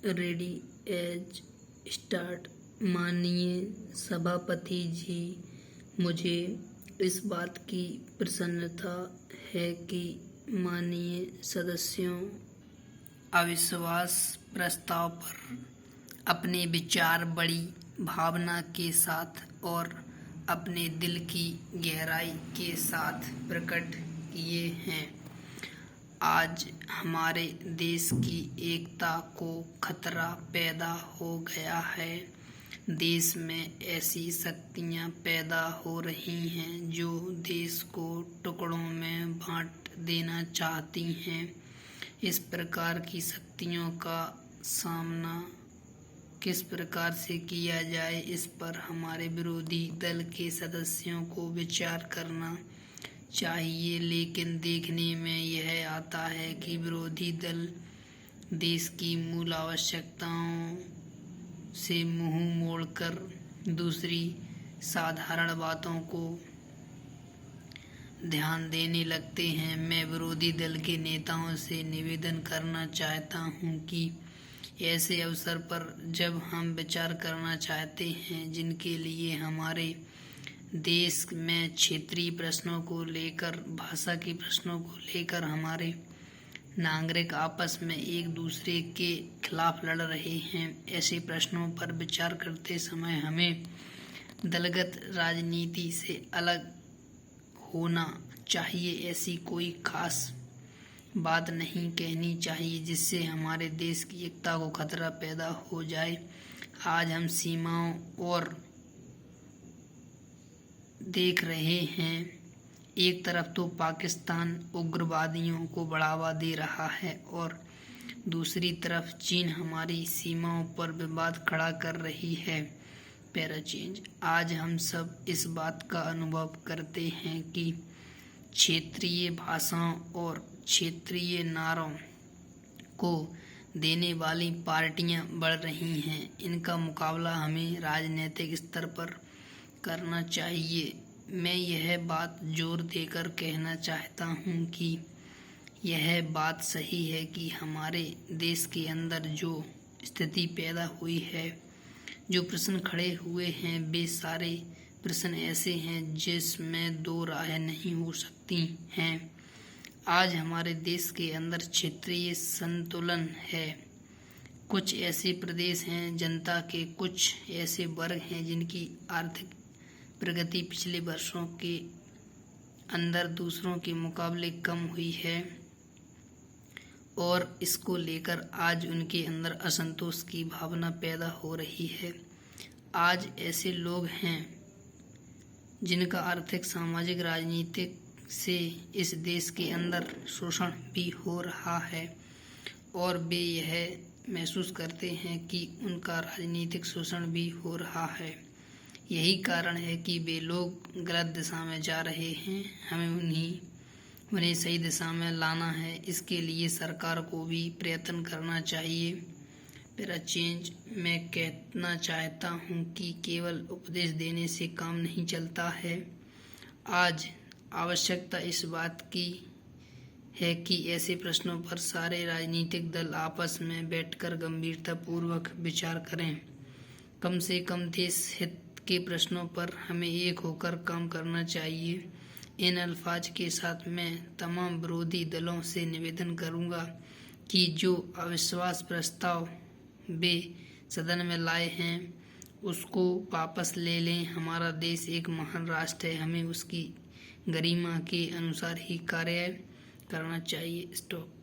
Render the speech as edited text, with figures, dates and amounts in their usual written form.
Ready as start. माननीय सभापति जी, मुझे इस बात की प्रसन्नता है कि माननीय सदस्यों अविश्वास प्रस्ताव पर अपने विचार बड़ी भावना के साथ और अपने दिल की गहराई के साथ प्रकट किए हैं। आज हमारे देश की एकता को खतरा पैदा हो गया है। देश में ऐसी शक्तियां पैदा हो रही हैं जो देश को टुकड़ों में बांट देना चाहती हैं। इस प्रकार की शक्तियों का सामना किस प्रकार से किया जाए, इस पर हमारे विरोधी दल के सदस्यों को विचार करना चाहिए। लेकिन देखने में यह आता है कि विरोधी दल देश की मूल आवश्यकताओं से मुंह मोड़कर दूसरी साधारण बातों को ध्यान देने लगते हैं। मैं विरोधी दल के नेताओं से निवेदन करना चाहता हूं कि ऐसे अवसर पर जब हम विचार करना चाहते हैं जिनके लिए हमारे देश में क्षेत्रीय प्रश्नों को लेकर, भाषा के प्रश्नों को लेकर हमारे नागरिक आपस में एक दूसरे के खिलाफ लड़ रहे हैं, ऐसे प्रश्नों पर विचार करते समय हमें दलगत राजनीति से अलग होना चाहिए। ऐसी कोई खास बात नहीं कहनी चाहिए जिससे हमारे देश की एकता को खतरा पैदा हो जाए। आज हम सीमाओं और देख रहे हैं, एक तरफ तो पाकिस्तान उग्रवादियों को बढ़ावा दे रहा है और दूसरी तरफ चीन हमारी सीमाओं पर विवाद खड़ा कर रही है। Para change. आज हम सब इस बात का अनुभव करते हैं कि क्षेत्रीय भाषाओं और क्षेत्रीय नारों को देने वाली पार्टियां बढ़ रही हैं। इनका मुकाबला हमें राजनीतिक स्तर पर करना चाहिए। मैं यह बात जोर देकर कहना चाहता हूं कि यह बात सही है कि हमारे देश के अंदर जो स्थिति पैदा हुई है, जो प्रश्न खड़े हुए हैं, वे सारे प्रश्न ऐसे हैं जिसमें दो राहें नहीं हो सकती हैं। आज हमारे देश के अंदर क्षेत्रीय संतुलन है। कुछ ऐसे प्रदेश हैं, जनता के कुछ ऐसे वर्ग हैं जिनकी आर्थिक प्रगति पिछले वर्षों के अंदर दूसरों के मुकाबले कम हुई है और इसको लेकर आज उनके अंदर असंतोष की भावना पैदा हो रही है। आज ऐसे लोग हैं जिनका आर्थिक, सामाजिक, राजनीतिक से इस देश के अंदर शोषण भी हो रहा है और वे यह महसूस करते हैं कि उनका राजनीतिक शोषण भी हो रहा है। यही कारण है कि वे लोग गलत दिशा में जा रहे हैं। हमें उन्हें सही दिशा में लाना है। इसके लिए सरकार को भी प्रयत्न करना चाहिए। Para change. मैं कहना चाहता हूं कि केवल उपदेश देने से काम नहीं चलता है। आज आवश्यकता इस बात की है कि ऐसे प्रश्नों पर सारे राजनीतिक दल आपस में बैठकर गंभीरतापूर्वक विचार करें। कम से कम देश हित के प्रश्नों पर हमें एक होकर काम करना चाहिए। इन अल्फाज के साथ मैं तमाम विरोधी दलों से निवेदन करूंगा कि जो अविश्वास प्रस्ताव वे सदन में लाए हैं उसको वापस ले लें। हमारा देश एक महान राष्ट्र है, हमें उसकी गरिमा के अनुसार ही कार्य करना चाहिए। स्टॉप।